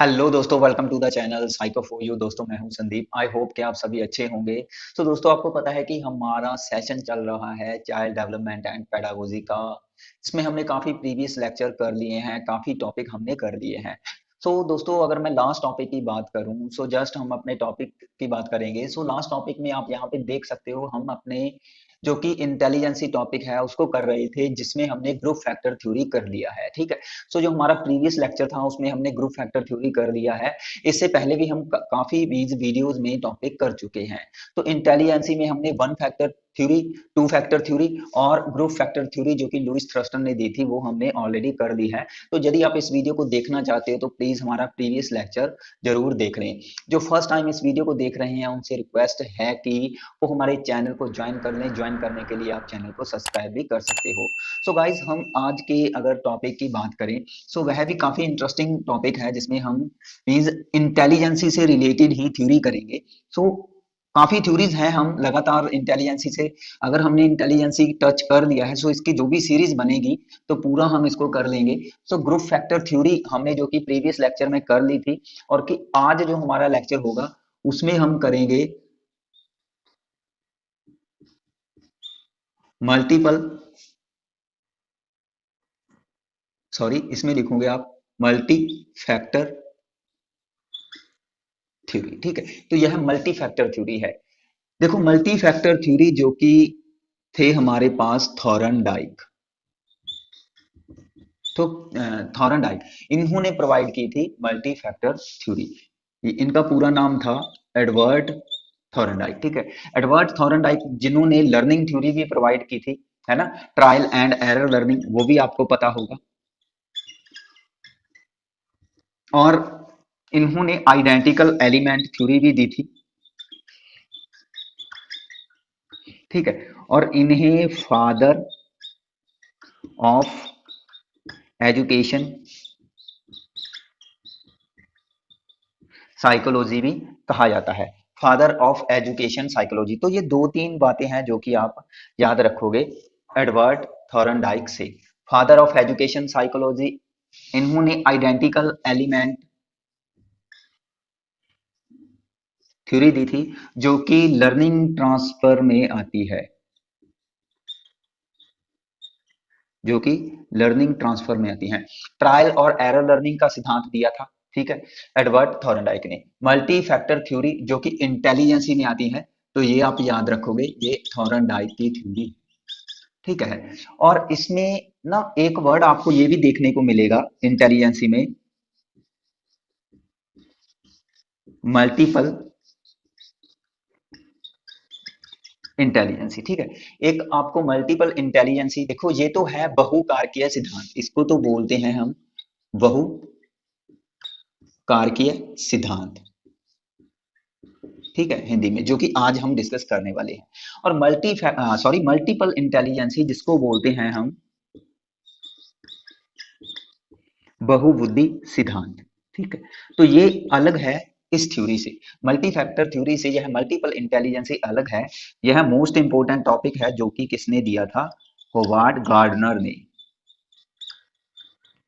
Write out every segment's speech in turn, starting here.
Hello दोस्तों, welcome to the channel psycho for you. दोस्तों, मैं हूं संदीप। आई होप कि आप सभी अच्छे होंगे। तो दोस्तों, आपको पता है कि हमारा सेशन चल रहा है चाइल्ड डेवलपमेंट एंड पेडागोजी का। इसमें हमने काफी प्रीवियस लेक्चर कर लिए हैं, काफी टॉपिक हमने कर लिए हैं। दोस्तों, अगर मैं लास्ट टॉपिक की बात करूं, जस्ट हम अपने टॉपिक की बात करेंगे। लास्ट टॉपिक में आप यहाँ पे देख सकते हो, हम अपने जो कि इंटेलिजेंसी टॉपिक है उसको कर रहे थे, जिसमें हमने ग्रुप फैक्टर थ्योरी कर लिया है। ठीक है। जो हमारा प्रीवियस लेक्चर था उसमें हमने ग्रुप फैक्टर थ्योरी कर लिया है। इससे पहले भी हम काफी मीन्स वीडियोस में टॉपिक कर चुके हैं। तो इंटेलिजेंसी में हमने one factor theory, two factor theory और ग्रुप फैक्टर थ्योरी जो कि लुईस थ्रस्टन ने दी थी वो हमने ऑलरेडी कर ली है। तो यदि आप इस वीडियो को देखना चाहते हो तो प्लीज हमारा प्रीवियस लेक्चर जरूर देख लें। जो फर्स्ट टाइम इस वीडियो को देख रहे हैं उनसे रिक्वेस्ट है कि वो हमारे चैनल को ज्वाइन कर लें। ज्वाइन करने के लिए आप चैनल को सब्सक्राइब भी कर सकते हो। गाइज, हम आज के अगर टॉपिक की बात करें, वह भी काफी इंटरेस्टिंग टॉपिक है, जिसमें हम मीन्स इंटेलिजेंसी से रिलेटेड ही थ्योरी करेंगे। काफी थ्योरीज हैं, हम लगातार इंटेलिजेंसी से, अगर हमने इंटेलिजेंसी टच कर लिया है इसकी जो भी सीरीज बनेगी तो पूरा हम इसको कर लेंगे। ग्रुप फैक्टर थ्योरी हमने जो कि प्रीवियस लेक्चर में कर ली थी, और कि आज जो हमारा लेक्चर होगा उसमें हम करेंगे मल्टीपल, सॉरी इसमें लिखोगे आप मल्टी फैक्टर थ्योरी। ठीक है। तो यह मल्टी फैक्टर थ्योरी है। देखो, मल्टी फैक्टर थ्योरी जो कि थे हमारे पास थॉरनडाइक। तो थॉरनडाइक इन्होंने प्रोवाइड की थी मल्टी फैक्टर थ्योरी। इनका पूरा नाम था एडवर्ड थॉरनडाइक। ठीक है। एडवर्ड थॉरनडाइक, जिन्होंने लर्निंग थ्योरी भी प्रोवाइड की थी, है ना, ट्रायल एंड एरर लर्निंग, वो भी आपको पता होगा। और इन्होंने आइडेंटिकल एलिमेंट थ्योरी भी दी थी। ठीक है। और इन्हें फादर ऑफ एजुकेशन साइकोलॉजी भी कहा जाता है। Father of education psychology. तो ये दो तीन बातें हैं जो कि आप याद रखोगे एडवर्ड थॉरनडाइक से। फादर ऑफ एजुकेशन साइकोलॉजी, इन्होंने आइडेंटिकल एलिमेंट थ्योरी दी थी जो कि लर्निंग ट्रांसफर में आती है, जो कि लर्निंग ट्रांसफर में आती हैं। ट्रायल और एरर लर्निंग का सिद्धांत दिया था, ठीक है, एडवर्ड थॉरनडाइक ने। मल्टी फैक्टर थ्योरी जो कि इंटेलिजेंसी में आती है, तो ये आप याद रखोगे, ये थॉरनडाइक की थ्योरी। ठीक है। और इसमें ना एक वर्ड आपको ये भी देखने को मिलेगा इंटेलिजेंसी में, मल्टीपल इंटेलिजेंसी। ठीक है। एक आपको मल्टीपल इंटेलिजेंसी, देखो ये तो है बहुकारकीय सिद्धांत, इसको तो बोलते हैं हम बहुकारकीय सिद्धांत। ठीक है, हिंदी में, जो कि आज हम डिस्कस करने वाले हैं। और मल्टीपल इंटेलिजेंसी जिसको बोलते हैं हम बहुबुद्धि सिद्धांत। ठीक है। तो ये अलग है इस थ्योरी से, मल्टी फैक्टर थ्योरी से यह मल्टीपल इंटेलिजेंसी अलग है। यह मोस्ट इंपोर्टेंट टॉपिक है जो कि किसने दिया था, होवार्ड गार्डनर ने।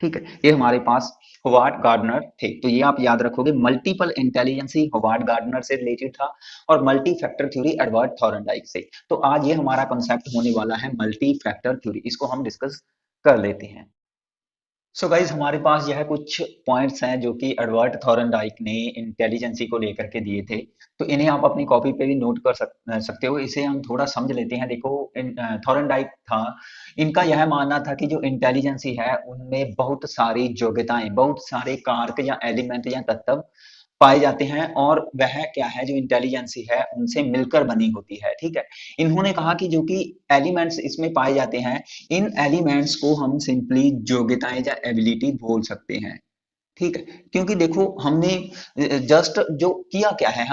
ठीक है। ये हमारे पास होवार्ड गार्डनर थे, तो ये आप याद रखोगे, मल्टीपल इंटेलिजेंसी होवार्ड गार्डनर से रिलेटेड था और मल्टी फैक्टर थ्योरी एडवर्ड थॉरनडाइक से। तो आज ये हमारा कॉन्सेप्ट होने वाला है मल्टी फैक्टर थ्योरी, इसको हम डिस्कस कर लेते हैं। गाइज, हमारे पास यह कुछ पॉइंट्स हैं जो कि एडवर्ड थॉरनडाइक ने इंटेलिजेंसी को लेकर के दिए थे। तो इन्हें आप अपनी कॉपी पे भी नोट कर सकते हो। इसे हम थोड़ा समझ लेते हैं। देखो, थॉरनडाइक था, इनका यह मानना था कि जो इंटेलिजेंसी है उनमें बहुत सारी योग्यताएं, बहुत सारे कारक या एलिमेंट या तत्व पाए जाते हैं, और वह क्या है, जो इंटेलिजेंसी है उनसे मिलकर बनी होती है। ठीक है। इन्होंने कहा कि जो कि एलिमेंट्स इसमें पाए जाते हैं, इन एलिमेंट्स को हम सिंपली योग्यताएं या एबिलिटी बोल सकते हैं। ठीक है। क्योंकि देखो, हमने जस्ट जो किया क्या है,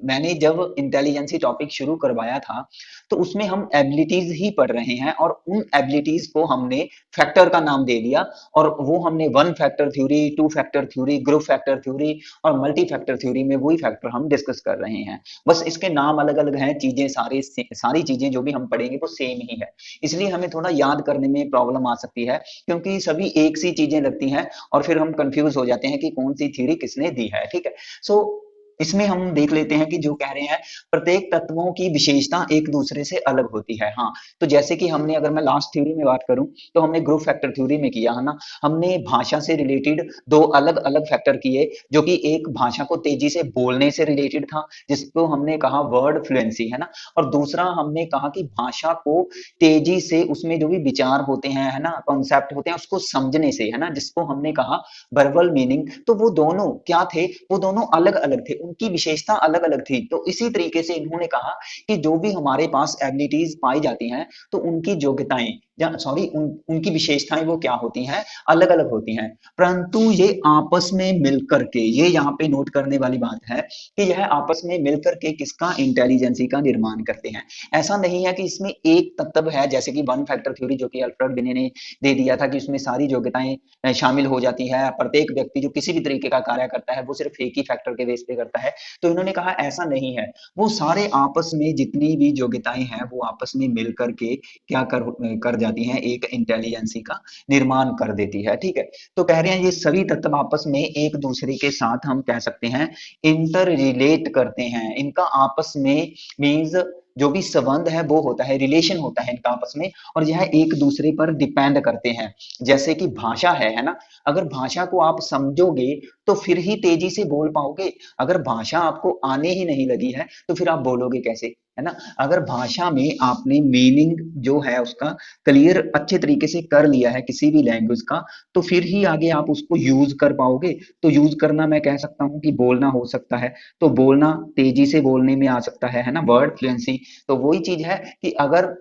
मैंने जब इंटेलिजेंसी टॉपिक शुरू करवाया था तो उसमें हम एबिलिटीज ही पढ़ रहे हैं, और उन एबिलिटीज को हमने फैक्टर का नाम दे दिया, और वो हमने one factor theory, two factor theory, group factor theory और मल्टी फैक्टर थ्योरी में वही फैक्टर हम डिस्कस कर रहे हैं। बस इसके नाम अलग अलग हैं, चीजें सारी चीजें जो भी हम पढ़ेंगे वो सेम ही है। इसलिए हमें थोड़ा याद करने में प्रॉब्लम आ सकती है, क्योंकि सभी एक सी चीजें लगती हैं और फिर हम कंफ्यूज हो जाते हैं कि कौन सी थ्योरी किसने दी है, ठीक है। सो इसमें हम देख लेते हैं कि जो कह रहे हैं प्रत्येक तत्वों की विशेषता एक दूसरे से अलग होती है। हाँ, तो जैसे कि हमने, अगर मैं लास्ट थ्योरी में बात करूं, तो हमने ग्रुप फैक्टर थ्योरी में किया है ना, हमने भाषा से रिलेटेड दो अलग अलग फैक्टर किए, जो कि एक भाषा को तेजी से बोलने से रिलेटेड था, जिसको हमने कहा वर्ड फ्लुएंसी, है ना, और दूसरा हमने कहा कि भाषा को तेजी से उसमें जो भी विचार होते हैं, है ना, कॉन्सेप्ट होते हैं, उसको समझने से, है ना, जिसको हमने कहा वर्बल मीनिंग। तो वो दोनों क्या थे, वो दोनों अलग अलग थे, उनकी विशेषता अलग अलग थी। तो इसी तरीके से इन्होंने कहा कि जो भी हमारे पास एबिलिटीज पाई जाती हैं, तो उनकी योग्यताएं या सॉरी उनकी विशेषताएं वो क्या होती हैं, अलग अलग होती हैं, परंतु ये आपस में मिलकर के, ये यहाँ पे नोट करने वाली बात है कि यह आपस में मिलकर के किसका, इंटेलिजेंसी का निर्माण करते हैं। ऐसा नहीं है कि इसमें एक तत्व है, जैसे कि वन फैक्टर थ्योरी जो कि अल्फ्रेड बिने ने दे दिया था कि उसमें सारी योग्यताएं शामिल हो जाती है, प्रत्येक व्यक्ति जो किसी भी तरीके का कार्य करता है वो सिर्फ एक ही फैक्टर के बेस पे करता है। तो इन्होंने कहा ऐसा नहीं है, वो सारे आपस में जितनी भी योग्यताएं हैं वो आपस में मिल करके क्या कर जाती हैं, एक इंटेलिजेंसी का निर्माण कर देती है, ठीक है। तो कह रहे हैं ये सभी तत्व आपस में एक दूसरे के साथ हम कह सकते हैं इंटर रिलेट करते हैं, इनका आपस में मीन्स जो भी संबंध है वो होता है, रिलेशन होता है इनका आपस में, और यह एक दूसरे पर डिपेंड करते हैं। जैसे कि भाषा है ना, अगर भाषा को आप समझोगे तो फिर ही तेजी से बोल पाओगे, अगर भाषा आपको आने ही नहीं लगी है तो फिर आप बोलोगे कैसे, है ना। अगर भाषा में आपने मीनिंग जो है उसका क्लियर अच्छे तरीके से कर लिया है किसी भी लैंग्वेज का, तो फिर ही आगे आप उसको यूज कर पाओगे। तो यूज करना मैं कह सकता हूँ कि बोलना हो सकता है, तो बोलना तेजी से बोलने में आ सकता है ना, वर्ड फ्लुएंसी। तो वही चीज है कि अगर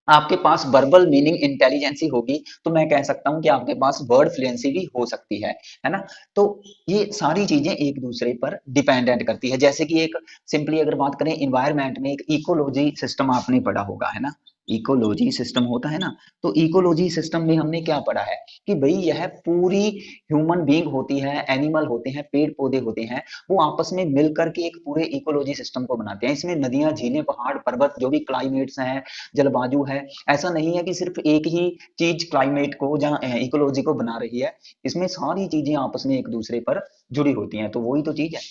आपके पास वर्बल मीनिंग इंटेलिजेंसी होगी तो मैं कह सकता हूं कि आपके पास वर्ड फ्लुएंसी भी हो सकती है ना। तो ये सारी चीजें एक दूसरे पर डिपेंडेंट करती है। जैसे कि एक सिंपली अगर बात करें इन्वायरमेंट में, एक इकोलॉजी सिस्टम आपने पढ़ा होगा, है ना, इकोलॉजी सिस्टम होता है ना। तो इकोलॉजी सिस्टम में हमने क्या पढ़ा है कि भाई यह पूरी ह्यूमन बीइंग होती है, एनिमल होते हैं, पेड़ पौधे होते हैं, वो आपस में मिलकर के एक पूरे इकोलॉजी सिस्टम को बनाते हैं। इसमें नदियां, झीलें, पहाड़, पर्वत, जो भी क्लाइमेट्स हैं, जलवायु है, ऐसा नहीं है कि सिर्फ एक ही चीज क्लाइमेट को या इकोलॉजी को बना रही है, इसमें सारी चीजें आपस में एक दूसरे पर जुड़ी होती हैं। तो वही तो चीज है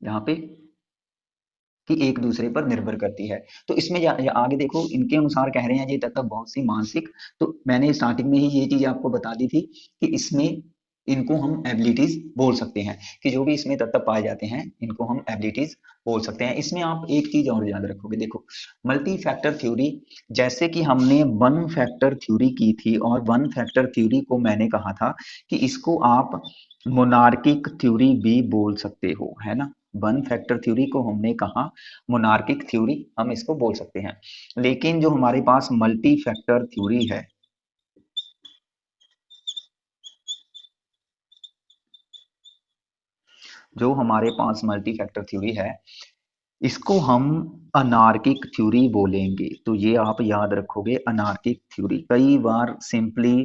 यहाँ पे कि एक दूसरे पर निर्भर करती है। तो इसमें आगे देखो, इनके अनुसार कह रहे हैं ये तत्व बहुत सी मानसिक, तो मैंने स्टार्टिंग में ही ये चीज आपको बता दी थी कि इसमें इनको हम एबिलिटीज बोल सकते हैं, कि जो भी इसमें तत्व पाए जाते हैं इनको हम एबिलिटीज बोल सकते हैं। इसमें आप एक चीज और याद रखोगे, देखो मल्टी फैक्टर थ्योरी, जैसे कि हमने वन फैक्टर थ्योरी की थी, और वन फैक्टर थ्योरी को मैंने कहा था कि इसको आप मोनार्किक थ्योरी भी बोल सकते हो, है ना। वन फैक्टर थ्योरी को हमने कहा मोनार्किक थ्योरी हम इसको बोल सकते हैं। लेकिन जो हमारे पास मल्टी फैक्टर थ्योरी है, जो हमारे पास मल्टी फैक्टर थ्योरी है, इसको हम अनार्किक थ्योरी बोलेंगे। तो ये आप याद रखोगे, अनार्किक थ्योरी। कई बार सिंपली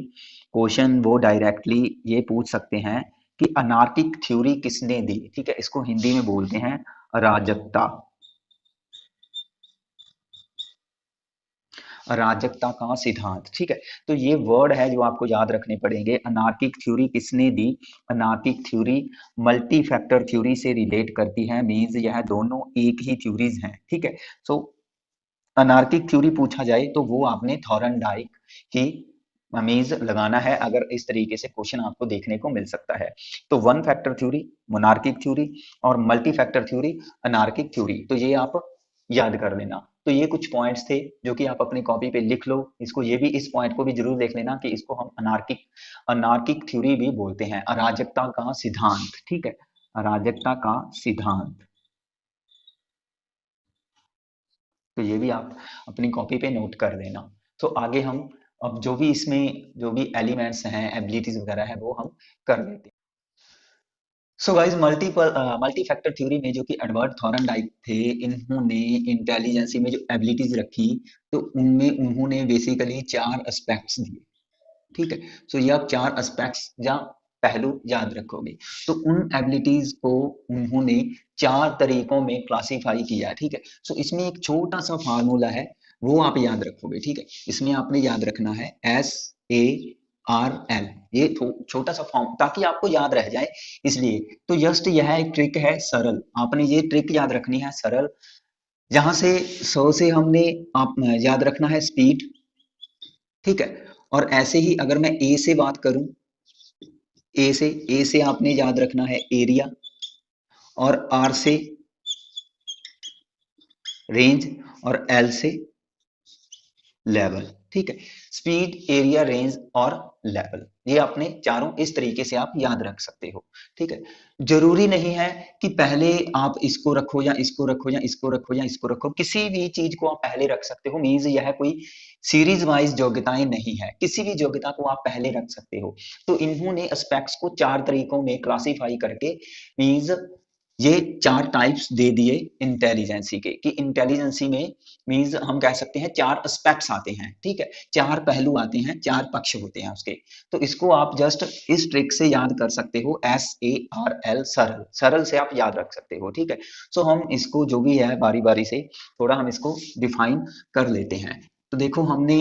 क्वेश्चन वो डायरेक्टली ये पूछ सकते हैं कि अनार्किक थ्योरी किसने दी, ठीक है। इसको हिंदी में बोलते हैं अराजकता, अराजकता का सिद्धांत, ठीक है। तो ये वर्ड है जो आपको याद रखने पड़ेंगे। अनार्किक थ्योरी किसने दी, anarchic theory multi factor theory से रिलेट करती है, मींस यह दोनों एक ही थ्योरीज हैं, ठीक है। सो अनार्किक थ्योरी पूछा जाए तो वो आपने थॉरनडाइक की मीज लगाना है, अगर इस तरीके से क्वेश्चन आपको देखने को मिल सकता है। तो वन फैक्टर थ्योरी मोनार्किक थ्योरी, और multi factor theory anarchic theory, तो ये आप याद कर लेना। तो ये कुछ पॉइंट्स थे जो कि आप अपनी कॉपी पे लिख लो, इसको ये भी, इस पॉइंट को भी जरूर देख लेना कि इसको हम अनार्किक अनार्किक थ्योरी भी बोलते हैं, अराजकता का सिद्धांत, ठीक है, अराजकता का सिद्धांत। तो ये भी आप अपनी कॉपी पे नोट कर देना। तो आगे हम अब जो भी इसमें जो भी एलिमेंट्स हैं, एबिलिटीज वगैरह है, वो हम कर लेते हैं। So guys, multi factor theory में जो कि एडवर्ड थॉरनडाइक थे, इन्होंने इंटेलिजेंसी में जो एबिलिटीज रखी, तो उनमें उन्होंने बेसिकली चार एस्पेक्ट्स दिए, ठीक है। सो ये आप चार एस्पेक्ट्स या पहलू याद रखोगे। तो उन एबिलिटीज को उन्होंने चार तरीकों में क्लासिफाई किया, ठीक है। सो इसमें एक छोटा सा फार्मूला है, वो आप याद रखोगे, ठीक है। इसमें आपने याद रखना है एस ए RL, ये छोटा सा फॉर्म ताकि आपको याद रह जाए, इसलिए तो जस्ट यह एक ट्रिक है सरल, आपने ये ट्रिक याद रखनी है सरल, जहां से 100 से हमने आप याद रखना है स्पीड, ठीक है। और ऐसे ही अगर मैं ए से बात करूं, ए से आपने याद रखना है एरिया, और आर से रेंज, और एल से लेवल, ठीक है। स्पीड, एरिया, रेंज और लेवल, ये आपने चारों इस तरीके से आप याद रख सकते हो, ठीक है। जरूरी नहीं है कि पहले आप इसको रखो या इसको रखो या इसको रखो या इसको रखो, किसी भी चीज को आप पहले रख सकते हो, मीन्स यह कोई सीरीज वाइज योग्यताएं नहीं है, किसी भी योग्यता को आप पहले रख सकते हो। तो इन्होंने एस्पेक्ट्स को चार तरीकों में क्लासिफाई करके, मीन्स ये चार टाइप्स दे दिए इंटेलिजेंसी के, कि इंटेलिजेंसी में मीन्स हम कह सकते हैं चार एस्पेक्ट्स आते हैं, ठीक है, चार पहलू आते हैं, चार पक्ष होते हैं उसके। तो इसको आप जस्ट इस ट्रिक से याद कर सकते हो, SARL, सरल, सरल से आप याद रख सकते हो, ठीक है। सो हम इसको जो भी है बारी बारी से थोड़ा हम इसको डिफाइन कर लेते हैं। तो देखो, हमने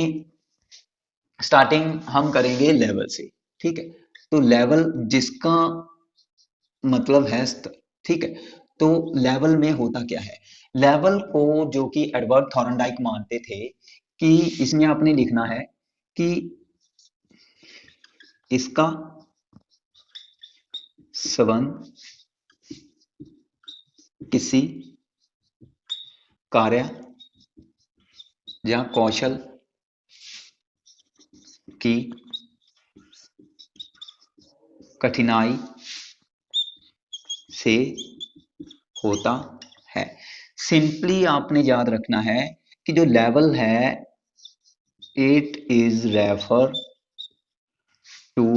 स्टार्टिंग हम करेंगे लेवल से, ठीक है। तो लेवल जिसका मतलब है स्तर, ठीक है। तो लेवल में होता क्या है, लेवल को जो कि एडवर्ड थॉर्नडाइक मानते थे कि इसमें आपने लिखना है कि इसका संबंध किसी कार्य या कौशल की कठिनाई से होता है। सिंपली आपने याद रखना है कि जो लेवल है, it is refer to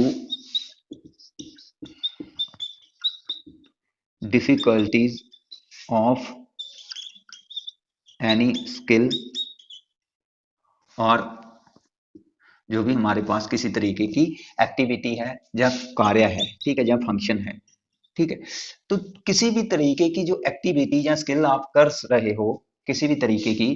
difficulties of any skill, और जो भी हमारे पास किसी तरीके की एक्टिविटी है या कार्य है, ठीक है, या फंक्शन है, ठीक है। तो किसी भी तरीके की जो एक्टिविटी या स्किल आप कर रहे हो, किसी भी तरीके की,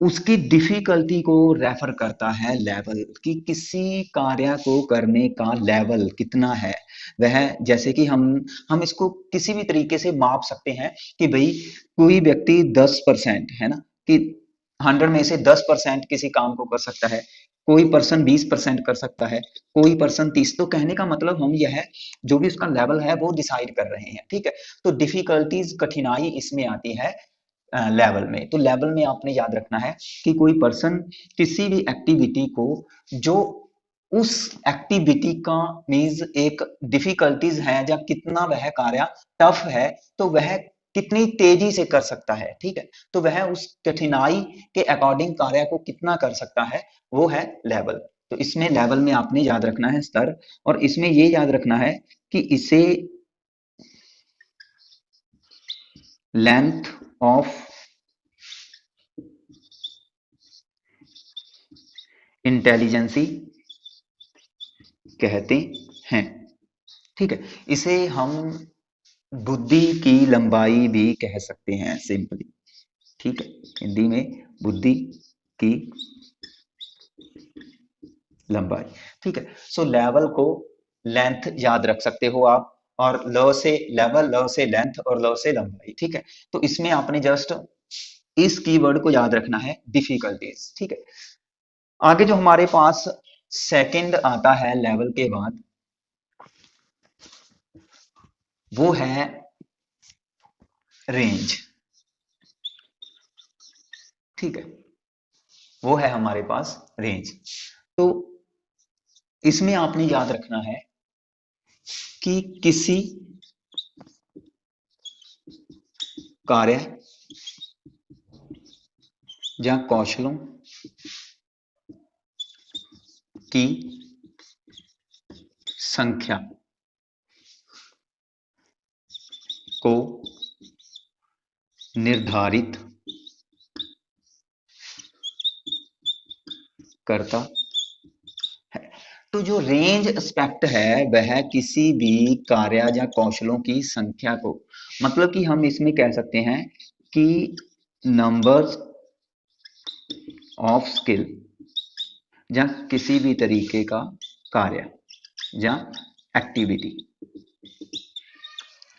उसकी डिफिकल्टी को रेफर करता है लेवल, कि किसी कार्य को करने का लेवल कितना है वह, जैसे कि हम इसको किसी भी तरीके से माप सकते हैं कि भाई कोई व्यक्ति 10% है ना, कि 100 में से 10% किसी काम को कर सकता है, कोई पर्सन 20% कर सकता है, कोई पर्सन 30। तो कहने का मतलब हम यह है, जो भी उसका लेवल है वो डिसाइड कर रहे हैं, ठीक है। तो डिफिकल्टीज, कठिनाई इसमें आती है लेवल में। तो लेवल में आपने याद रखना है कि कोई पर्सन किसी भी एक्टिविटी को, जो उस एक्टिविटी का मीन्स एक डिफिकल्टीज है या कितना वह कार्य टफ है, तो वह कितनी तेजी से कर सकता है, ठीक है। तो वह उस कठिनाई के अकॉर्डिंग कार्य को कितना कर सकता है, वो है लेवल। तो इसमें लेवल में आपने याद रखना है स्तर, और इसमें ये याद रखना है कि इसे लेंथ ऑफ इंटेलिजेंसी कहते हैं, ठीक है। इसे हम बुद्धि की लंबाई भी कह सकते हैं सिंपली, ठीक है, हिंदी में बुद्धि की लंबाई, ठीक है। सो लेवल को लेंथ याद रख सकते हो आप, और ल से लेवल, ल से लेंथ और ल से लंबाई, ठीक है। तो इसमें आपने जस्ट इस कीवर्ड को याद रखना है, डिफिकल्टीज, ठीक है। आगे जो हमारे पास सेकंड आता है लेवल के बाद, वो है रेंज, ठीक है, वो है हमारे पास रेंज। तो इसमें आपने याद रखना है कि किसी कार्य या कौशलों की संख्या को निर्धारित करता है। तो जो रेंज एस्पेक्ट है वह किसी भी कार्य या कौशलों की संख्या को, मतलब कि हम इसमें कह सकते हैं कि नंबर्स ऑफ स्किल या किसी भी तरीके का कार्य या एक्टिविटी।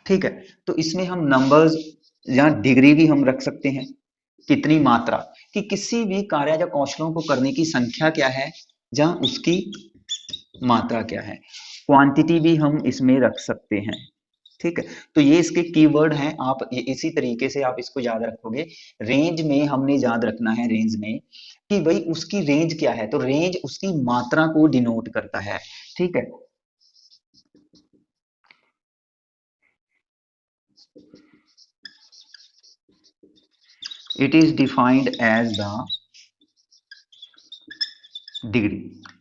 ठीक है, तो इसमें हम नंबर्स या डिग्री भी हम रख सकते हैं, कितनी मात्रा, कि किसी भी कार्य या कौशलों को करने की संख्या क्या है या उसकी मात्रा क्या है। क्वांटिटी भी हम इसमें रख सकते हैं। ठीक है, तो ये इसके कीवर्ड हैं, आप ये इसी तरीके से आप इसको याद रखोगे। रेंज में हमने याद रखना है, रेंज में कि भाई उसकी रेंज क्या है, तो रेंज उसकी मात्रा को डिनोट करता है। ठीक है, it is defined as the degree.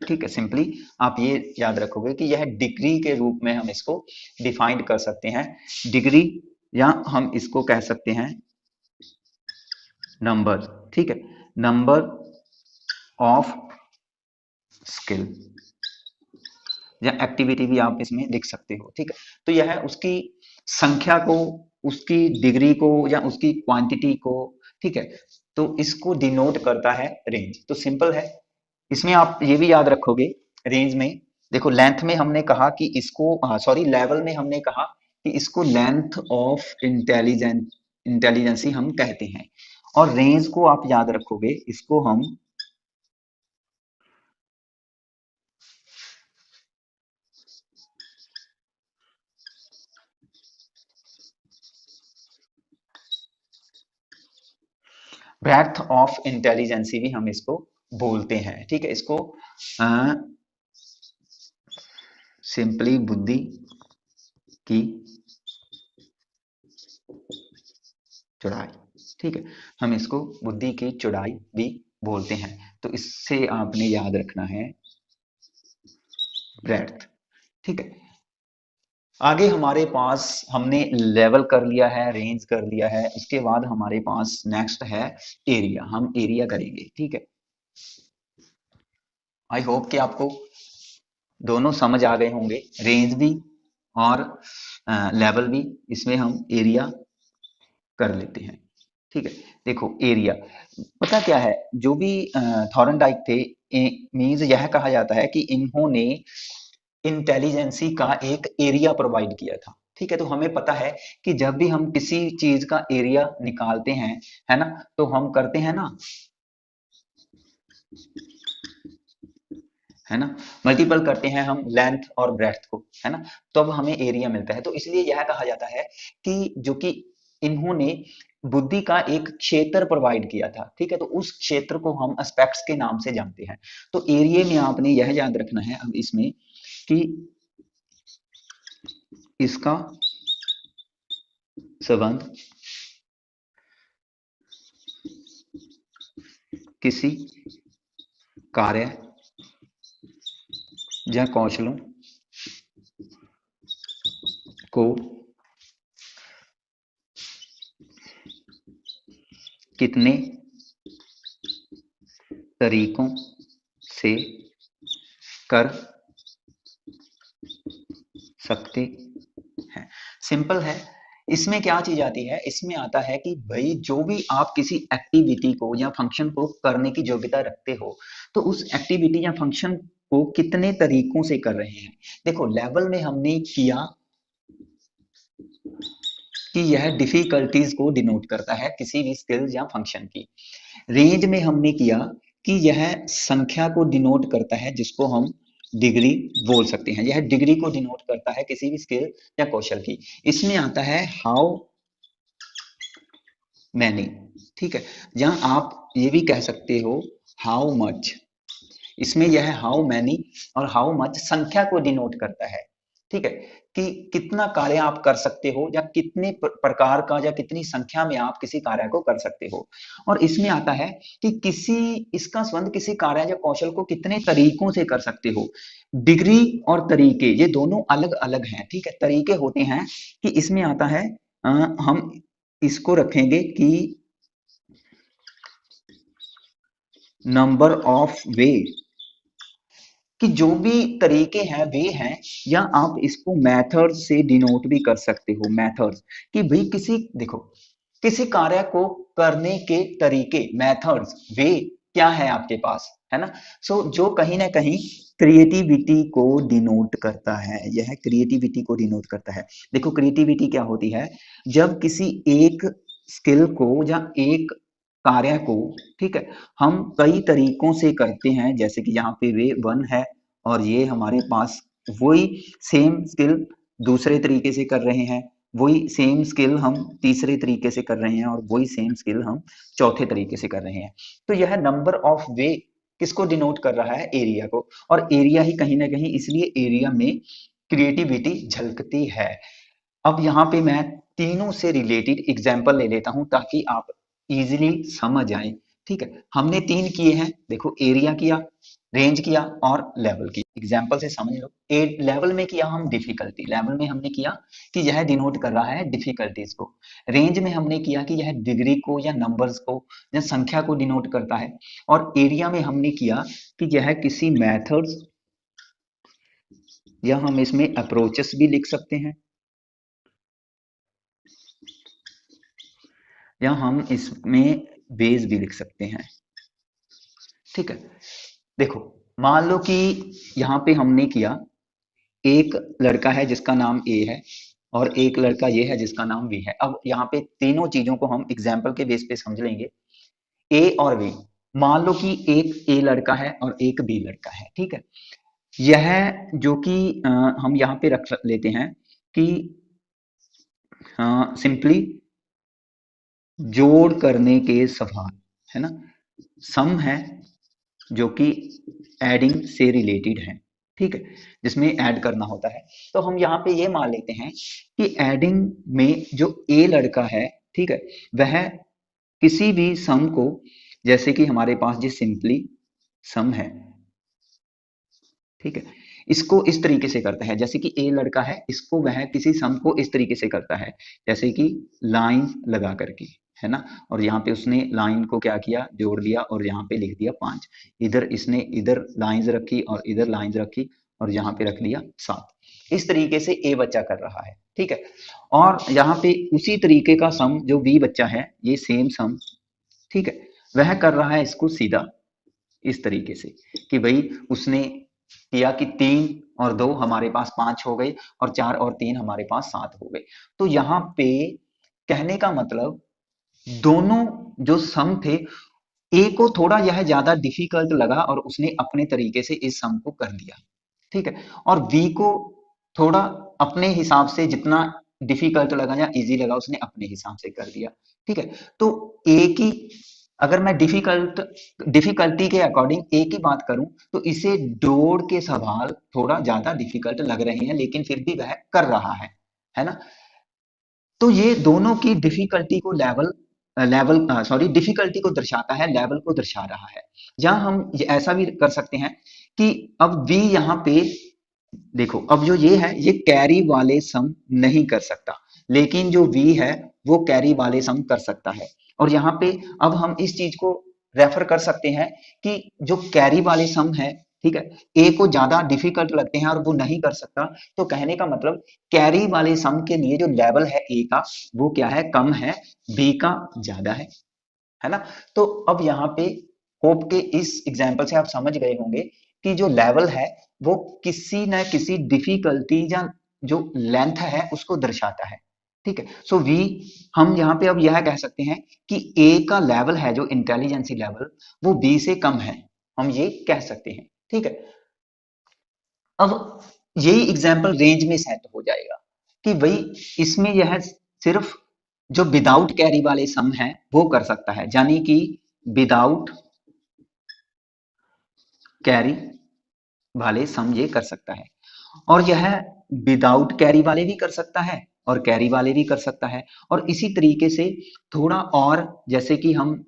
ठीक है, सिंपली आप ये याद रखोगे कि यह डिग्री के रूप में हम इसको डिफाइंड कर सकते हैं, डिग्री, या हम इसको कह सकते हैं नंबर। ठीक है, नंबर ऑफ स्किल या एक्टिविटी भी आप इसमें लिख सकते हो। ठीक है, तो यह उसकी संख्या को, उसकी डिग्री को या उसकी क्वांटिटी को, ठीक है, तो इसको डिनोट करता है रेंज। तो सिंपल है, इसमें आप ये भी याद रखोगे, रेंज में देखो लेंथ में हमने कहा कि इसको, सॉरी लेवल में हमने कहा कि इसको लेंथ ऑफ इंटेलिजेंसी हम कहते हैं, और रेंज को आप याद रखोगे, इसको हम ब्रेथ ऑफ इंटेलिजेंसी भी हम इसको बोलते हैं। ठीक है, इसको सिंपली बुद्धि की चौड़ाई। ठीक है, हम इसको बुद्धि की चौड़ाई भी बोलते हैं, तो इससे आपने याद रखना है ब्रेथ। ठीक है, आगे हमारे पास हमने लेवल कर लिया है, रेंज कर लिया है, इसके बाद हमारे पास नेक्स्ट है एरिया। हम एरिया करेंगे। ठीक है, आई होप कि आपको दोनों समझ आ गए होंगे, रेंज भी और लेवल भी। इसमें हम एरिया कर लेते हैं। ठीक है, देखो एरिया पता क्या है, जो भी थॉर्नडाइक थे, मीन्स यह कहा जाता है कि इन्होंने इंटेलिजेंसी का एक एरिया प्रोवाइड किया था। ठीक है, तो हमें पता है कि जब भी हम किसी चीज का एरिया निकालते हैं, है ना, तो हम करते हैं ना, है ना, मल्टीपल करते हैं हम लेंथ और ब्रेड्थ को, है ना, तो अब हमें एरिया मिलता है। तो इसलिए यह कहा जाता है कि जो कि इन्होंने बुद्धि का एक क्षेत्र प्रोवाइड किया था। ठीक है, तो उस क्षेत्र को हम एस्पेक्ट्स के नाम से जानते हैं। तो एरिया में आपने यह याद रखना है अब इसमें कि इसका संबंध किसी कार्य या कौशलों को कितने तरीकों से कर सकते हैं। सिंपल है, इसमें क्या चीज आती है, इसमें आता है कि भाई जो भी आप किसी एक्टिविटी को या फंक्शन को करने की योग्यता रखते हो, तो उस एक्टिविटी या फंक्शन को कितने तरीकों से कर रहे हैं। देखो लेवल में हमने किया कि यह डिफिकल्टीज को डिनोट करता है किसी भी स्किल या फंक्शन की। रेंज में हमने किया कि यह संख्या को डिनोट करता है, जिसको हम डिग्री बोल सकते हैं, यह डिग्री को डिनोट करता है किसी भी स्किल या कौशल की। इसमें आता है हाउ मैनी। ठीक है, जहां आप ये भी कह सकते हो हाउ मच। इसमें यह हाउ मैनी और हाउ मच संख्या को डिनोट करता है। ठीक है, कि कितना कार्य आप कर सकते हो या कितने प्रकार का या कितनी संख्या में आप किसी कार्य को कर सकते हो। और इसमें आता है कि किसी, इसका संबंध किसी कार्य या कौशल को कितने तरीकों से कर सकते हो। डिग्री और तरीके ये दोनों अलग अलग हैं। ठीक है, तरीके होते हैं कि इसमें आता है, हम इसको रखेंगे कि नंबर ऑफ वे, कि जो भी तरीके हैं वे हैं, या आप इसको मेथड से डिनोट भी कर सकते हो, मेथड्स, कि भाई किसी, देखो किसी कार्य को करने के तरीके, मेथड्स, वे क्या है आपके पास, है ना। सो जो कहीं ना कहीं क्रिएटिविटी को डिनोट करता है, यह क्रिएटिविटी को डिनोट करता है। देखो क्रिएटिविटी क्या होती है, जब किसी एक स्किल को या एक कार्य को, ठीक है, हम कई तरीकों से करते हैं, जैसे कि यहाँ पे वे वन है और ये हमारे पास वही सेम स्किल दूसरे तरीके से कर रहे हैं, वही सेम स्किल हम तीसरे तरीके से कर रहे हैं और वही सेम स्किल हम चौथे तरीके से कर रहे हैं। तो यह नंबर ऑफ वे किसको डिनोट कर रहा है, एरिया को। और एरिया ही कहीं ना कहीं, इसलिए एरिया में क्रिएटिविटी झलकती है। अब यहाँ पे मैं तीनों से रिलेटेड एग्जाम्पल ले लेता हूं ताकि आप इजीली समझ आए। ठीक है, हमने तीन किए हैं, देखो एरिया किया, रेंज किया और लेवल की। एग्जाम्पल से समझ लो। ए लेवल में किया हम डिफिकल्टी, लेवल में हमने किया कि यह डिनोट कर रहा है डिफिकल्टीज को। रेंज में हमने किया कि यह डिग्री को या नंबर्स को या संख्या को डिनोट करता है। और एरिया में हमने किया कि यह किसी मेथड्स या हम इसमें अप्रोचेस भी लिख सकते हैं, या हम इसमें बेस भी लिख सकते हैं। ठीक है, देखो मान लो कि यहाँ पे हमने किया, एक लड़का है जिसका नाम ए है और एक लड़का ये है जिसका नाम बी है। अब यहाँ पे तीनों चीजों को हम एग्जाम्पल के बेस पे समझ लेंगे, ए और बी। मान लो कि एक ए लड़का है और एक बी लड़का है, ठीक है। यह जो कि हम यहाँ पे रख लेते हैं कि सिंपली जोड़ करने के सवाल, है ना, सम है जो कि एडिंग से रिलेटेड है, ठीक है, जिसमें ऐड करना होता है। तो हम यहाँ पे ये मान लेते हैं कि एडिंग में जो ए लड़का है, ठीक है, वह किसी भी सम को, जैसे कि हमारे पास जो सिंपली सम है, ठीक है, इसको इस तरीके से करता है, जैसे कि ए लड़का है, इसको वह किसी सम को इस तरीके से करता है, जैसे कि लाइन लगा करके, है ना। और यहाँ पे उसने लाइन को क्या किया, जोड़ दिया और यहाँ पे लिख दिया 5। इधर इसने इधर लाइंस रखी और इधर लाइंस रखी और यहाँ पे रख दिया 7। इस तरीके से ए बच्चा कर रहा है, ठीक है। और यहाँ पे उसी तरीके का सम जो बी बच्चा है, ये सेम सम, ठीक है, वह कर रहा है इसको सीधा इस तरीके से कि भाई उसने किया कि 3 और 2 हमारे पास 5 हो गए और 4 और 3 हमारे पास 7 हो गए। तो यहाँ पे कहने का मतलब, दोनों जो सम थे, ए को थोड़ा यह ज्यादा डिफिकल्ट लगा और उसने अपने तरीके से इस सम को कर दिया, ठीक है। और बी को थोड़ा अपने हिसाब से जितना डिफिकल्ट लगा या इजी लगा उसने अपने हिसाब से कर दिया, ठीक है। तो ए की, अगर मैं डिफिकल्टी के अकॉर्डिंग ए की बात करूं, तो इसे जोड़ के सवाल थोड़ा ज्यादा डिफिकल्ट लग रहे हैं, लेकिन फिर भी वह कर रहा है ना। तो ये दोनों की डिफिकल्टी को सॉरी डिफिकल्टी को दर्शाता है, लेवल को दर्शा रहा है। या हम ऐसा भी कर सकते हैं कि अब बी यहाँ पे देखो, अब जो ये है ये कैरी वाले सम नहीं कर सकता, लेकिन जो वी है वो कैरी वाले सम कर सकता है। और यहाँ पे अब हम इस चीज को रेफर कर सकते हैं कि जो कैरी वाले सम है, ठीक है, ए को ज्यादा डिफिकल्ट लगते हैं और वो नहीं कर सकता, तो कहने का मतलब कैरी वाले सम के लिए जो लेवल है ए का, वो क्या है, कम है, बी का ज्यादा है ना। तो अब यहाँ पे होप के इस एग्जाम्पल से आप समझ गए होंगे कि जो लेवल है वो किसी न किसी डिफिकल्टी या जो लेंथ है उसको दर्शाता है, ठीक है। सो वी, हम यहाँ पे अब यह कह सकते हैं कि ए का लेवल है जो इंटेलिजेंसी लेवल, वो बी से कम है, हम ये कह सकते हैं, ठीक है। अब यही एग्जाम्पल रेंज में सेट हो जाएगा कि भाई इसमें यह सिर्फ जो विदाउट कैरी वाले सम है वो कर सकता है, यानी कि विदाउट कैरी वाले सम ये कर सकता है। और यह विदाउट कैरी वाले भी कर सकता है और कैरी वाले भी कर सकता है। और इसी तरीके से थोड़ा और, जैसे कि हम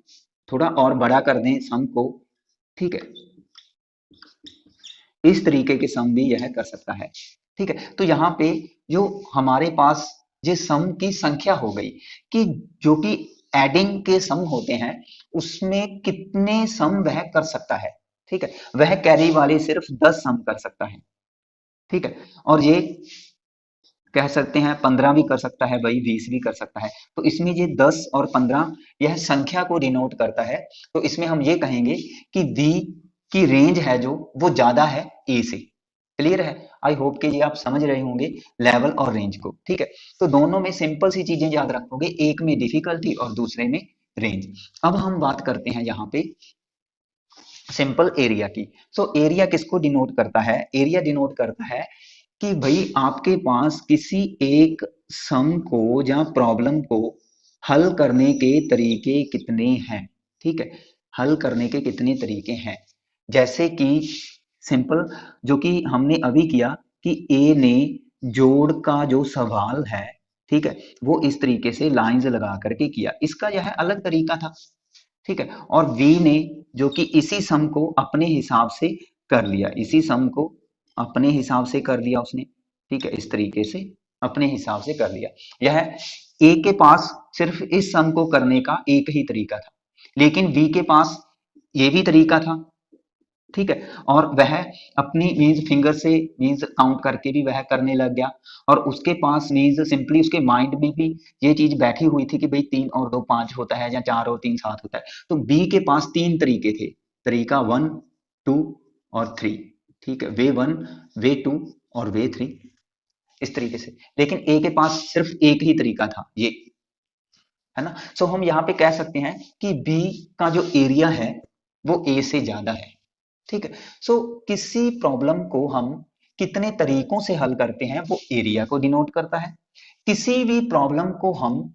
थोड़ा और बड़ा कर दें सम को, ठीक है, इस तरीके के सम भी यह कर सकता है, ठीक है। तो यहाँ पे जो हमारे पास ये सम की संख्या हो गई कि जो कि एडिंग के सम होते हैं, उसमें कितने सम वह कर सकता है, ठीक है। वह कैरी वाले सिर्फ 10 सम कर सकता है, ठीक है। और ये कह सकते हैं 15 भी कर सकता है भाई, 20 भी कर सकता है। तो इसमें ये 10 और 15 यह संख्या को डिनोट करता है। तो इसमें हम ये कहेंगे कि वी कि रेंज है जो वो ज्यादा है ए से। क्लियर है? आई होप कि ये आप समझ रहे होंगे लेवल और रेंज को। ठीक है, तो दोनों में सिंपल सी चीजें याद रखोगे, एक में डिफिकल्टी और दूसरे में रेंज। अब हम बात करते हैं यहाँ पे सिंपल एरिया की। सो एरिया किसको डिनोट करता है? एरिया डिनोट करता है कि भाई आपके पास किसी एक सम को या प्रॉब्लम को हल करने के तरीके कितने हैं। ठीक है, हल करने के कितने तरीके हैं। जैसे कि सिंपल जो कि हमने अभी किया कि ए ने जोड़ का जो सवाल है, ठीक है, वो इस तरीके से लाइंस लगा करके किया, इसका यह अलग तरीका था। ठीक है, और वी ने जो कि इसी सम को अपने हिसाब से कर लिया, इसी सम को अपने हिसाब से कर लिया उसने। ठीक है, इस तरीके से अपने हिसाब से कर लिया। यह ए के पास सिर्फ इस सम को करने का एक ही तरीका था, लेकिन वी के पास ये भी तरीका था। ठीक है, और वह अपनी मीन्स फिंगर से मीन्स काउंट करके भी वह करने लग गया, और उसके पास मीन्स सिंपली उसके माइंड में भी ये चीज बैठी हुई थी कि भाई 3 और 2 5 होता है या 4 और 3 7 होता है। तो बी के पास 3 तरीके थे, तरीका 1 2 और 3। ठीक है, वे 1 वे 2 और वे 3, इस तरीके से। लेकिन ए के पास सिर्फ एक ही तरीका था, ये है ना। सो हम यहाँ पे कह सकते हैं कि बी का जो एरिया है वो ए से ज्यादा है। ठीक है, सो किसी प्रॉब्लम को हम कितने तरीकों से हल करते हैं वो एरिया को डिनोट करता है। किसी भी प्रॉब्लम को हम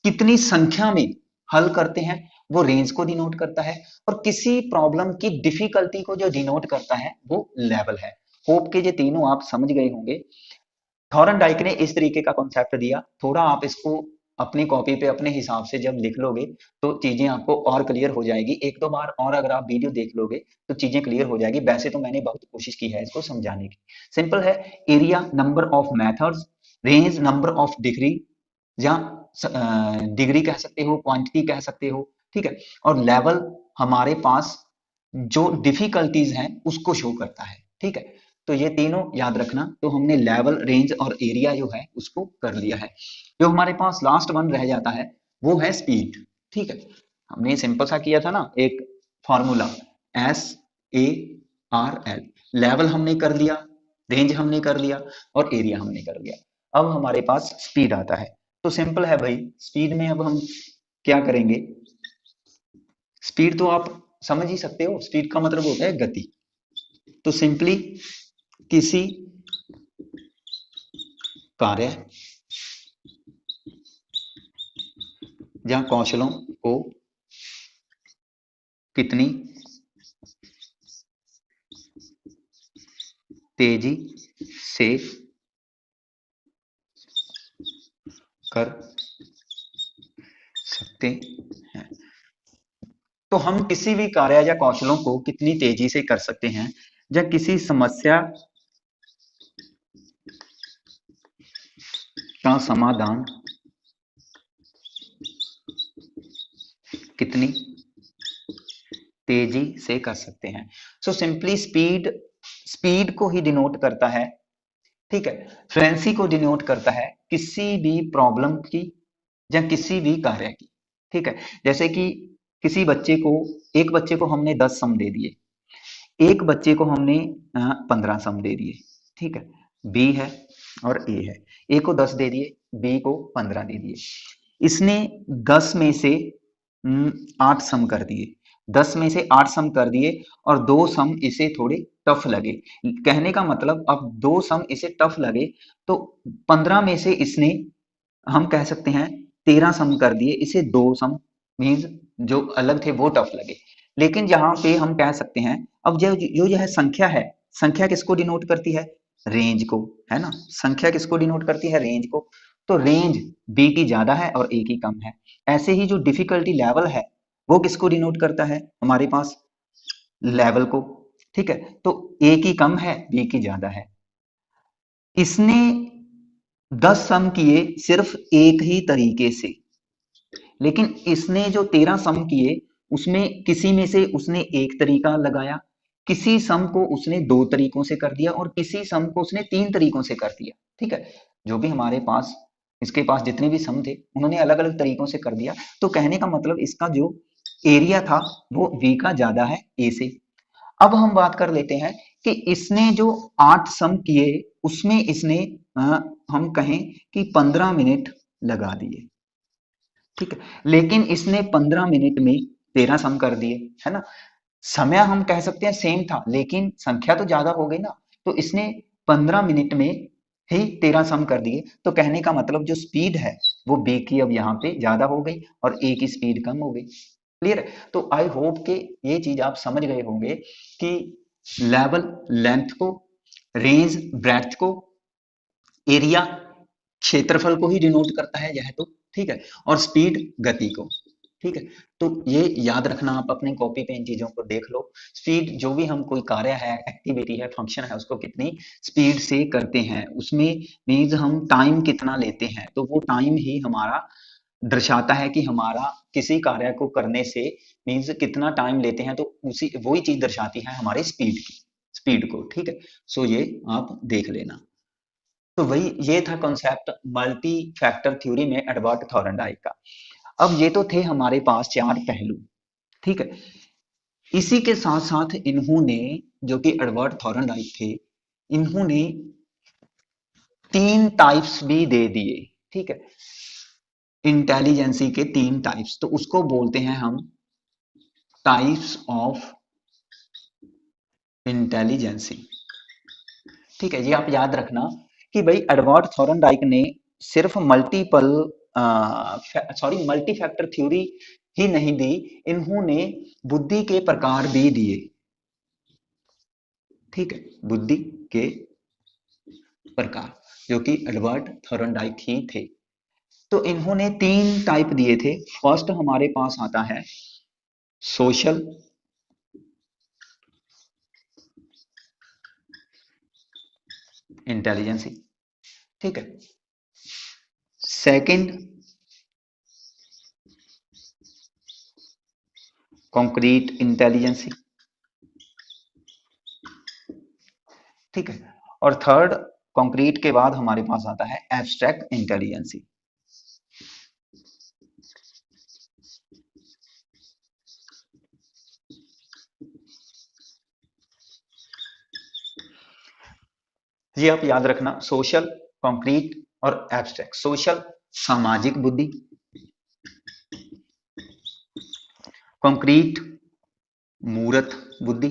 कितनी संख्या में हल करते हैं वो रेंज को डिनोट करता है। और किसी प्रॉब्लम की डिफिकल्टी को जो डिनोट करता है वो लेवल है। होप के ये तीनों आप समझ गए होंगे। थॉरनडाइक ने इस तरीके का कॉन्सेप्ट दिया, थोड़ा आप इसको अपनी कॉपी पे अपने हिसाब से जब लिख लोगे तो चीजें आपको और क्लियर हो जाएगी। एक दो बार और अगर आप वीडियो देख लोगे तो चीजें क्लियर हो जाएगी। वैसे तो मैंने बहुत कोशिश की है इसको समझाने की। सिंपल है, area number of methods, range number of degree, या डिग्री कह सकते हो, क्वांटिटी कह सकते हो। ठीक है, और लेवल हमारे पास जो डिफिकल्टीज हैं उसको शो करता है। ठीक है, तो ये तीनों याद रखना। तो हमने लेवल, रेंज और एरिया जो है उसको कर लिया है। जो हमारे पास लास्ट वन रह जाता है वो है स्पीड। ठीक है, हमने सिंपल सा किया था ना एक फॉर्मूला, SARL। लेवल हमने कर लिया, रेंज हमने कर लिया और एरिया हमने कर लिया। अब हमारे पास स्पीड आता है। तो सिंपल है भाई, स्पीड में अब हम क्या करेंगे। स्पीड तो आप समझ ही सकते हो, स्पीड का मतलब होता है गति। तो सिंपली किसी कार्य या कौशलों को कितनी तेजी से कर सकते हैं। तो हम किसी भी कार्य या कौशलों को कितनी तेजी से कर सकते हैं, या किसी समस्या का समाधान कितनी तेजी से कर सकते हैं। सो सिंपली स्पीड, स्पीड को ही डिनोट करता है। ठीक है, फ्लुएंसी को डिनोट करता है किसी भी प्रॉब्लम की या किसी भी कार्य की। ठीक है, जैसे कि किसी बच्चे को, एक बच्चे को हमने 10 सम दे दिए, एक बच्चे को हमने 15 सम दे दिए। ठीक है, बी है और ए है। ए को 10 दे दिए, बी को 15 दे दिए। इसने 10 में से 8 सम कर दिए, 10 में से 8 सम कर दिए, और 2 सम इसे थोड़े टफ लगे। कहने का मतलब अब 2 सम इसे टफ लगे, तो 15 में से इसने, हम कह सकते हैं 13 सम कर दिए, इसे 2 सम मीन्स जो अलग थे वो टफ लगे। लेकिन यहाँ पे हम कह सकते हैं, अब जो जो यह संख्या है, संख्या किसको डिनोट करती है? रेंज को, है ना। संख्या किसको डिनोट करती है? रेंज को। तो रेंज बी की ज्यादा है और ए की कम है। ऐसे ही जो डिफिकल्टी लेवल है वो किसको डिनोट करता है? हमारे पास लेवल को। ठीक है, तो ए की कम है, बी की ज्यादा है। इसने 10 सम किए सिर्फ एक ही तरीके से, लेकिन इसने जो 13 सम किए उसमें किसी में से उसने एक तरीका लगाया, किसी सम को उसने 2 तरीकों से कर दिया, और किसी सम को उसने 3 तरीकों से कर दिया। ठीक है, जो भी हमारे पास, इसके पास जितने भी सम थे उन्होंने अलग अलग तरीकों से कर दिया। तो कहने का मतलब इसका जो एरिया था वो बी का ज्यादा है ए से। अब हम बात कर लेते हैं कि इसने जो 8 सम किए उसमें इसने हम कहें कि 15 मिनट लगा दिए, ठीक है, लेकिन इसने 15 मिनट में 13 सम कर दिए, है ना। समय हम कह सकते हैं सेम था लेकिन संख्या तो ज्यादा हो गई ना, तो इसने 15 मिनट में ही 13 सम कर दिए। तो कहने का मतलब जो स्पीड है वो बी की अब यहाँ पे ज्यादा हो गई और ए की स्पीड कम हो गई। क्लियर है? तो आई होप कि ये चीज आप समझ गए होंगे कि लेवल लेंथ को, रेंज ब्रेड्थ को, एरिया क्षेत्रफल को ही डिनोट करता है यह तो, ठीक है, और स्पीड गति को, ठीक है। तो ये याद रखना, आप अपने कॉपी पे इन चीजों को देख लो। स्पीड जो भी हम कोई कार्य है, एक्टिविटी है, फंक्शन है, उसको कितनी स्पीड से करते हैं उसमें मीन्स हम टाइम कितना लेते हैं, तो वो टाइम ही हमारा दर्शाता है कि हमारा किसी कार्य को करने से मीन्स कितना टाइम लेते हैं, तो उसी वही चीज दर्शाती है हमारे स्पीड को, ठीक है। सो ये आप देख लेना। तो वही ये था कॉन्सेप्ट मल्टी फैक्टर थ्योरी में एडवर्ड थॉरनडाइक का। अब ये तो थे हमारे पास चार पहलू, ठीक है। इसी के साथ साथ इन्होंने, जो कि एडवर्ड थॉरनडाइक थे, इन्होंने तीन टाइप्स भी दे दिए, ठीक है। इंटेलिजेंसी के तीन टाइप्स, तो उसको बोलते हैं हम टाइप्स ऑफ इंटेलिजेंसी, ठीक है। ये आप याद रखना कि भाई एडवर्ड थॉरनडाइक ने सिर्फ मल्टी फैक्टर थ्योरी ही नहीं दी, इन्होंने बुद्धि के प्रकार भी दिए, ठीक है, बुद्धि के प्रकार, जो कि एडवर्ड थॉरनडाइक ही थे। तो इन्होंने तीन टाइप दिए थे। फर्स्ट हमारे पास आता है सोशल इंटेलिजेंसी, ठीक है। सेकंड कॉन्क्रीट इंटेलिजेंसी, ठीक है। और थर्ड कॉन्क्रीट के बाद हमारे पास आता है एब्स्ट्रैक्ट इंटेलिजेंसी। ये आप याद रखना, सोशल, कॉन्क्रीट और एब्स्ट्रैक्ट। सोशल सामाजिक बुद्धि, कॉन्क्रीट मूर्त बुद्धि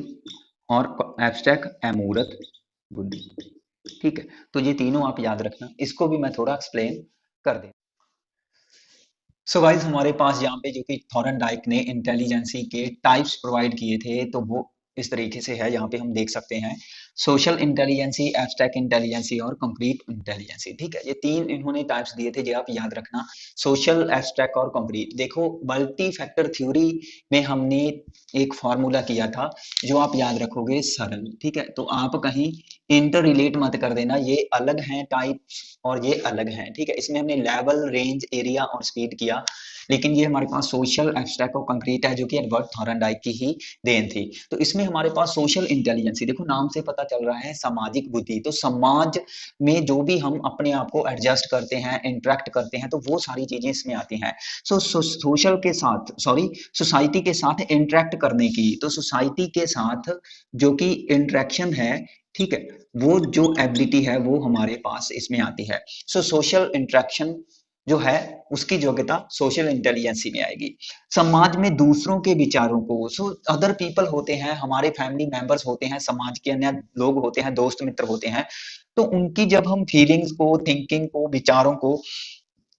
और एब्स्ट्रैक्ट अमूर्त बुद्धि, ठीक है। तो ये तीनों आप याद रखना, इसको भी मैं थोड़ा एक्सप्लेन कर दे। सो गाइस हमारे पास यहाँ पे जो कि थॉरनडाइक ने इंटेलिजेंसी के टाइप्स प्रोवाइड किए थे, तो वो इस तरीके से है, यहाँ पे हम देख सकते हैं सोशल इंटेलिजेंसी, एब्स्ट्रैक्ट इंटेलिजेंसी और कंक्रीट इंटेलिजेंसी, ठीक है। ये तीन इन्होंने टाइप्स दिए थे, जो आप याद रखना, सोशल, एब्स्ट्रैक्ट और कंक्रीट। देखो मल्टी फैक्टर थ्योरी में हमने एक फॉर्मूला किया था, जो आप याद रखोगे सरल, ठीक है। तो आप कहीं इंटर रिलेट मत कर देना, ये अलग हैं टाइप और ये अलग हैं, ठीक है। इसमें हमने लेवल, रेंज, एरिया और स्पीड किया, लेकिन ये हमारे पास सोशल, एब्स्ट्रैक्ट और कंक्रीट है, जो कि एडवर्ड थॉरनडाइक की ही देन थी। तो इसमें हमारे पास सोशल इंटेलिजेंसी, देखो नाम से पता चल रहा है सामाजिक बुद्धि, तो समाज में जो भी हम अपने आप को एडजस्ट करते हैं, इंटरेक्ट करते हैं, तो वो सारी चीजें इसमें आती हैं। सोशल के साथ, सॉरी, सोसाइटी के साथ इंटरेक्ट करने की, तो सोसाइटी के साथ जो कि इंटरेक्शन है, ठीक है, वो जो एबिलिटी है वो हमारे पास इसमें आती है। सोशल इंटरेक्शन जो है उसकी योग्यता सोशल इंटेलिजेंसी में आएगी। समाज में दूसरों के विचारों को, अदर पीपल होते हैं, हमारे फैमिली मेंबर्स होते हैं, समाज के अन्य लोग होते हैं, दोस्त मित्र होते हैं, तो उनकी जब हम फीलिंग्स को, थिंकिंग को, विचारों को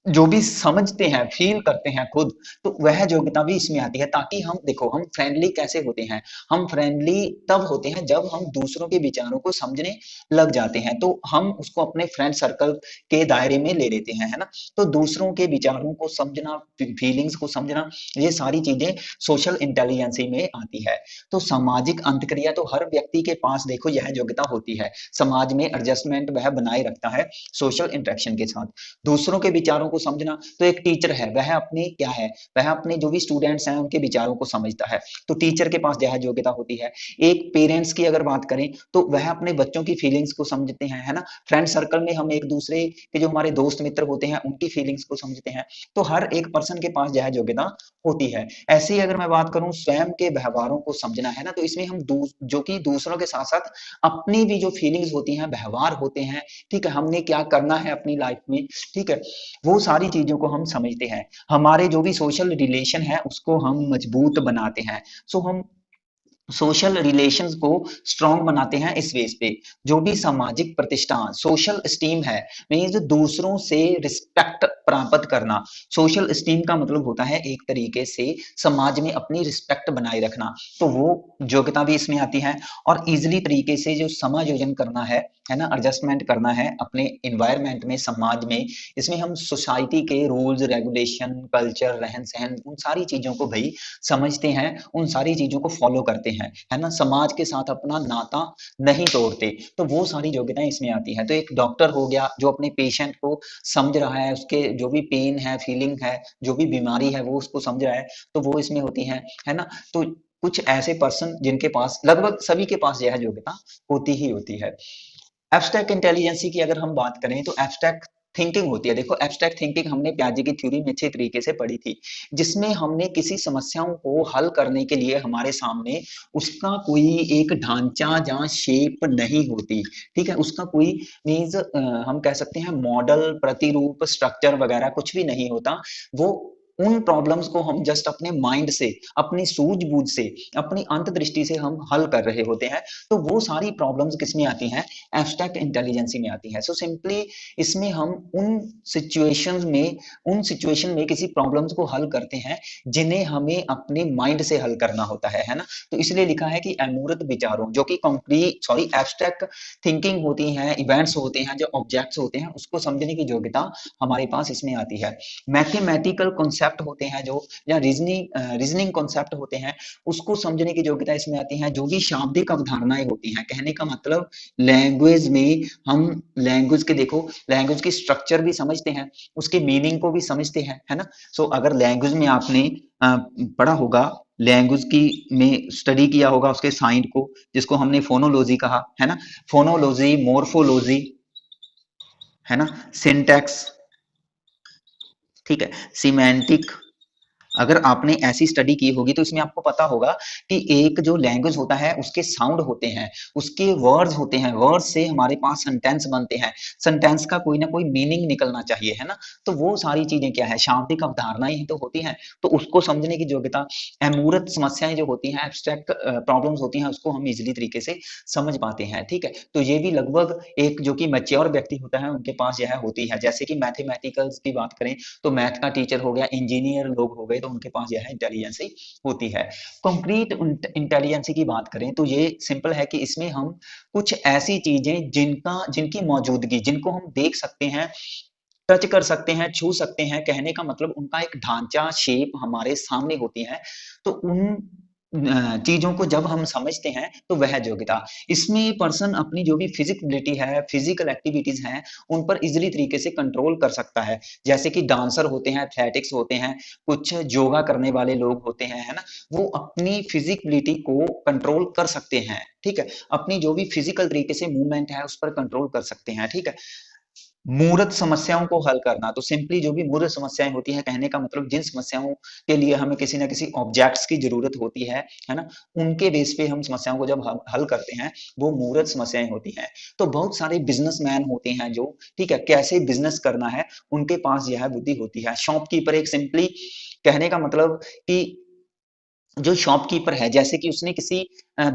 जो भी समझते हैं, फील करते हैं खुद, तो वह योग्यता भी इसमें आती है। ताकि हम देखो, हम फ्रेंडली कैसे होते हैं, हम फ्रेंडली तब होते हैं जब हम दूसरों के विचारों को समझने लग जाते हैं, तो हम उसको अपने फ्रेंड सर्कल के दायरे में ले लेते हैं, है ना। तो दूसरों के विचारों को समझना, फीलिंग्स को समझना, ये सारी चीजें सोशल इंटेलिजेंसी में आती है। तो सामाजिक अंतक्रिया, तो हर व्यक्ति के पास देखो यह योग्यता होती है, समाज में एडजस्टमेंट वह बनाए रखता है सोशल इंटरेक्शन के साथ। दूसरों के विचारों को समझना, तो एक टीचर है वह अपने क्या है, वह अपने जो भी स्टूडेंट्स हैं उनके विचारों को समझता है, तो टीचर के पास यह योग्यता होती है। एक पेरेंट्स की अगर बात करें तो वह अपने बच्चों की फीलिंग्स को समझते हैं, है ना। फ्रेंड सर्कल में हम एक दूसरे के जो हमारे दोस्त मित्र होते हैं उनकी फीलिंग्स को समझते हैं, तो हर एक पर्सन के पास यह योग्यता होती है। ऐसे ही अगर मैं बात करूं स्वयं के व्यवहारों को समझना, है ना, तो इसमें हम जो कि दूसरों के साथ साथ अपनी भी जो फीलिंग्स होती हैं, व्यवहार होते हैं, ठीक है, हमने क्या करना है अपनी लाइफ में, ठीक है, वो सारी चीजों को हम समझते हैं। हमारे जो भी सोशल रिलेशन है उसको हम मजबूत बनाते हैं। सो हम सोशल रिलेशंस को स्ट्रांग बनाते हैं इस बेस पे। जो भी सामाजिक प्रतिष्ठा, सोशल स्टीम है, मीन्स दूसरों से रिस्पेक्ट प्राप्त करना। सोशल स्टीम का मतलब होता है एक तरीके से समाज में अपनी रिस्पेक्ट बनाए रखना, तो वो योग्यता भी इसमें आती है। और इजिली तरीके से जो समायोजन करना है ना, एडजस्टमेंट करना है अपने इन्वायरमेंट में, समाज में, इसमें हम सोसाइटी के रूल्स रेगुलेशन, कल्चर, रहन सहन, उन सारी चीजों को भाई समझते हैं, उन सारी चीजों को फॉलो करते हैं, है ना, समाज के साथ अपना नाता नहीं तोड़ते, तो वो सारी योग्यताएं इसमें आती हैं। तो एक डॉक्टर हो गया जो अपने पेशेंट को समझ रहा है, उसके जो भी पेन है, फीलिंग है, जो भी बीमारी है वो उसको समझ रहा है, तो वो इसमें होती है ना। तो कुछ ऐसे पर्सन जिनके पास, लगभग सभी के पास यह योग्यता होती ही होती है। एब्स्ट्रैक्ट इंटेलिजेंसी की अगर हम बात करें तो एब्स्ट्रैक्ट थिंकिंग होती है। देखो एब्स्ट्रैक्ट थिंकिंग हमने प्याजे की थ्योरी में अच्छे तरीके से पढ़ी थी, जिसमें हमने किसी समस्याओं को हल करने के लिए हमारे सामने उसका कोई एक ढांचा या शेप नहीं होती, ठीक है, उसका कोई मीन्स हम कह सकते हैं मॉडल, प्रतिरूप, स्ट्रक्चर वगैरह कुछ भी नहीं होता। वो उन प्रॉब्लम्स को हम जस्ट अपने माइंड से, अपनी सूझबूझ से, अपनी अंतर्दृष्टि से हम हल कर रहे होते हैं। तो वो सारी प्रॉब्लम्स किसमें आती हैं, एब्स्ट्रैक्ट इंटेलिजेंसी में आती है। सो सिंपली इसमें हम उन सिचुएशन में किसी प्रॉब्लम्स को हल करते हैं जिन्हें हमें अपने माइंड से हल करना होता है ना। तो इसलिए लिखा है कि अमूर्त विचारों, जो कि एब्स्ट्रैक्ट थिंकिंग होती हैं, इवेंट्स होते हैं, जो ऑब्जेक्ट्स होते हैं, उसको समझने की योग्यता हमारे पास इसमें आती है। मैथमेटिकल कॉन्सेप्ट होते हैं जो, या रीजनिंग कॉन्सेप्ट होते हैं, उसको समझने की योग्यता इसमें आती है। जो भी शाब्दिक अवधारणाएं होती हैं, कहने का मतलब लैंग्वेज में हम लैंग्वेज के, देखो लैंग्वेज की स्ट्रक्चर भी समझते हैं, उसके मीनिंग को भी समझते हैं, है ना। सो अगर लैंग्वेज में आपने पढ़ा होगा, लैंग्वेज की में स्टडी किया होगा उसके साइंस को, जिसको हमने फोनोलॉजी कहा, है ना, फोनोलॉजी, मोर्फोलॉजी, है ना, सिंटैक्स, ठीक है, सिमेंटिक। अगर आपने ऐसी स्टडी की होगी तो इसमें आपको पता होगा कि एक जो लैंग्वेज होता है उसके साउंड होते हैं, उसके वर्ड्स होते हैं, वर्ड्स से हमारे पास सेंटेंस बनते हैं, सेंटेंस का कोई ना कोई मीनिंग निकलना चाहिए, है ना। तो वो सारी चीजें क्या है, शाब्दिक अवधारणाएं ही तो होती हैं, तो उसको समझने की योग्यता। अमूर्त समस्याएं जो होती हैं, एब्स्ट्रैक्ट प्रॉब्लम्स होती हैं, उसको हम इजिली तरीके से समझ पाते हैं, ठीक है। तो ये भी लगभग एक जो कि मैच्योर व्यक्ति होता है उनके पास यह होती है। जैसे कि मैथमेटिकल्स की बात करें तो मैथ का टीचर हो गया, इंजीनियर लोग हो गए, तो उनके पास यह इंटेलिजेंसी होती है। कंक्रीट इंटेलिजेंसी की बात करें तो ये सिंपल है कि इसमें हम कुछ ऐसी चीजें जिनकी मौजूदगी, जिनको हम देख सकते हैं, टच कर सकते हैं, छू सकते हैं, कहने का मतलब उनका एक ढांचा, शेप हमारे सामने होती है, तो उन चीजों को जब हम समझते हैं तो वह योग्यता। इसमें पर्सन अपनी जो भी फिजिकलिटी है, फिजिकल एक्टिविटीज हैं, उन पर इजिली तरीके से कंट्रोल कर सकता है। जैसे कि डांसर होते हैं, एथलेटिक्स होते हैं, कुछ योगा करने वाले लोग होते हैं, है ना, वो अपनी फिजिकलिटी को कंट्रोल कर सकते हैं, ठीक है, अपनी जो भी फिजिकल तरीके से मूवमेंट है उस पर कंट्रोल कर सकते हैं, ठीक है। मूर्त समस्याओं को हल करना, तो सिंपली जो भी मूर्त समस्याएं होती हैं, कहने का मतलब जिन समस्याओं के लिए हमें किसी ना किसी ऑब्जेक्ट्स की जरूरत होती है ना, उनके बेस पे हम समस्याओं को जब हल करते हैं, वो मूर्त समस्याएं होती हैं। तो बहुत सारे बिजनेसमैन होते हैं जो, ठीक है, कैसे बिजनेस करना है उनके पास यह बुद्धि होती है। शॉपकीपर, एक सिंपली कहने का मतलब कि जो शॉपकीपर है, जैसे कि उसने किसी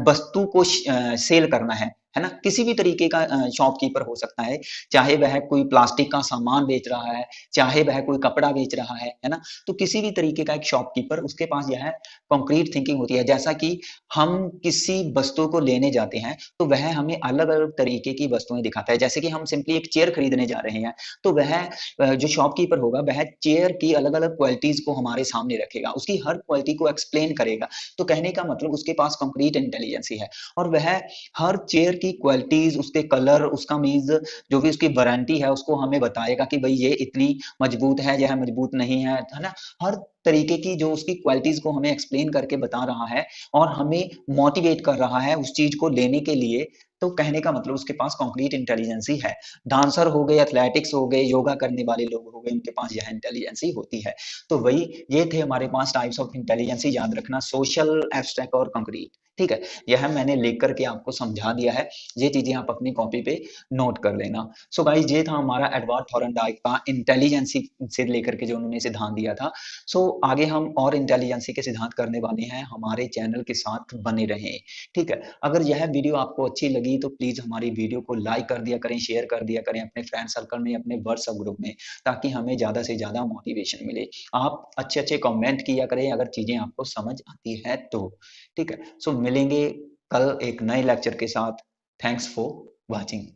वस्तु को सेल करना है ना, किसी भी तरीके का शॉपकीपर हो सकता है, चाहे वह कोई प्लास्टिक का सामान बेच रहा है, चाहे वह कोई कपड़ा बेच रहा है ना, तो किसी भी तरीके का एक शॉपकीपर, उसके पास यह कॉन्क्रीट थिंकिंग होती है। जैसा कि हम किसी वस्तु को लेने जाते हैं तो वह हमें अलग अलग तरीके की वस्तुएं दिखाता है। जैसे कि हम सिंपली एक चेयर खरीदने जा रहे हैं, तो वह जो शॉपकीपर होगा वह चेयर की अलग अलग क्वालिटीज को हमारे सामने रखेगा, उसकी हर क्वालिटी को एक्सप्लेन करेगा। तो कहने का मतलब उसके पास कंक्रीट इंटेलिजेंसी है। और वह हर चेयर की क्वालिटीज, उसके कलर, उसका मीन्स जो भी उसकी वारंटी है उसको हमें बताएगा कि भाई ये इतनी मजबूत है, यह मजबूत नहीं है ना। हर तरीके की जो उसकी क्वालिटीज को हमें एक्सप्लेन करके बता रहा है और हमें मोटिवेट कर रहा है उस चीज को लेने के लिए। तो कहने का मतलब उसके पास कंक्रीट इंटेलिजेंसी है। डांसर हो गए, एथलेटिक्स हो गए, योगा करने वाले लोग हो गए, उनके पास यह इंटेलिजेंसी होती है। तो वही ये थे हमारे पास टाइप्स ऑफ इंटेलिजेंसी, याद रखना, सोशल, एब्स्ट्रैक्ट और कंक्रीट। ठीक है, यह मैंने लिख करके आपको समझा दिया है, ये चीजें आप अपनी कॉपी पे नोट कर लेना। सो गाइस, ये था हमारा एडवर्ड थॉरनडाइक का इंटेलिजेंसी से लेकर के जो उन्होंने सिद्धांत दिया था। सो आगे हम और इंटेलिजेंसी के सिद्धांत करने वाले हैं, हमारे चैनल के साथ बने रहें। ठीक है, अगर यह वीडियो आपको अच्छी लगी तो प्लीज हमारी वीडियो को लाइक कर दिया करें, शेयर कर दिया करें अपने फ्रेंड सर्कल में, अपने व्हाट्सएप ग्रुप में, ताकि हमें ज्यादा से ज्यादा मोटिवेशन मिले। आप अच्छे अच्छे कमेंट किया करें अगर चीजें आपको समझ आती है तो। ठीक है, सो मिलेंगे कल एक नए लेक्चर के साथ। Thanks for watching.